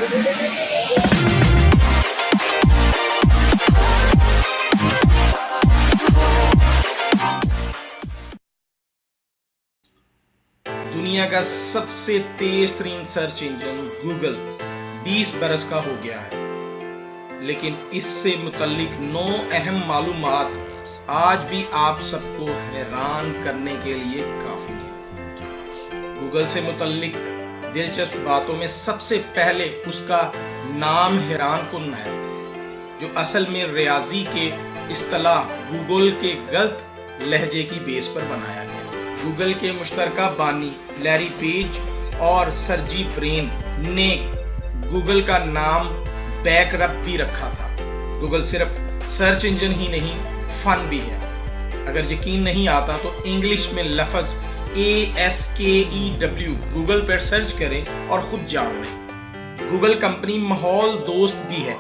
दुनिया का सबसे तेज तरीन सर्च इंजन गूगल 20 बरस का हो गया है, लेकिन इससे मुतल्लिक 9 अहम मालूमात आज भी आप सबको हैरान करने के लिए काफी है। गूगल से मुतल्लिक दिलचस्प बातों में सबसे पहले उसका नाम हैरान कुन है, जो असल में रियाजी के इस्तिलाह गूगल के गलत लहजे की बेस पर बनाया गया। गूगल के मुश्तरका बानी लैरी पेज और सर्जी ब्रेन ने गूगल का नाम बैकरप भी रखा था। गूगल सिर्फ सर्च इंजन ही नहीं, फन भी है। अगर यकीन नहीं आता तो इंग्लिश में लफ्ज ASKEW गूगल पर सर्च करें और खुद जान लें। गूगल कंपनी माहौल दोस्त भी है,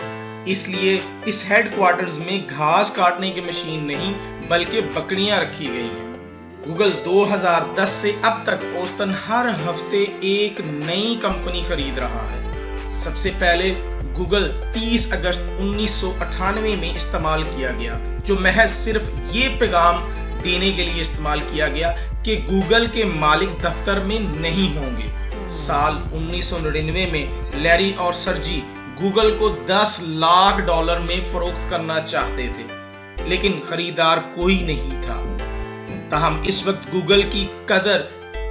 इसलिए इस हेडक्वार्टर्स में घास काटने की मशीन नहीं बल्कि बकरियां रखी गई हैं। गूगल 2010 से अब तक औसतन हर हफ्ते एक नई कंपनी खरीद रहा है। सबसे पहले गूगल 30 अगस्त 1998 में इस्तेमाल किया गया, जो महज सिर्फ ये पैगाम देने के लिए इस्तेमाल किया गया कि गूगल के मालिक दफ्तर में नहीं होंगे। साल 1999 में लैरी और सर्जी गूगल को $10 लाख में फरोख्त करना चाहते थे, लेकिन खरीदार कोई नहीं था। ताहम इस वक्त गूगल की कदर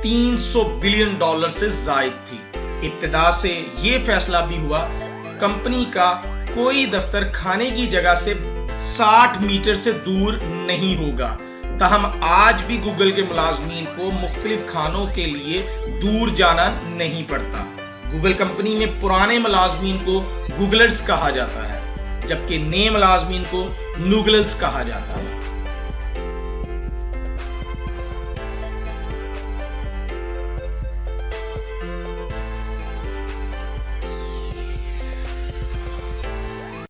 $300 बिलियन से जायद थी। इब्तिदा से ये फैसला भी हुआ कंपनी का कोई दफ्तर खाने की जगह से 60 मीटर से दूर नहीं होगा। ताहम आज भी गूगल के मुलाजमीन को मुख्तलिफ खानों के लिए दूर जाना नहीं पड़ता। गूगल कंपनी में पुराने मुलाजमीन को गूगलर्स कहा जाता है, जबकि नए मुलाजमीन को नूगलर्स कहा जाता है।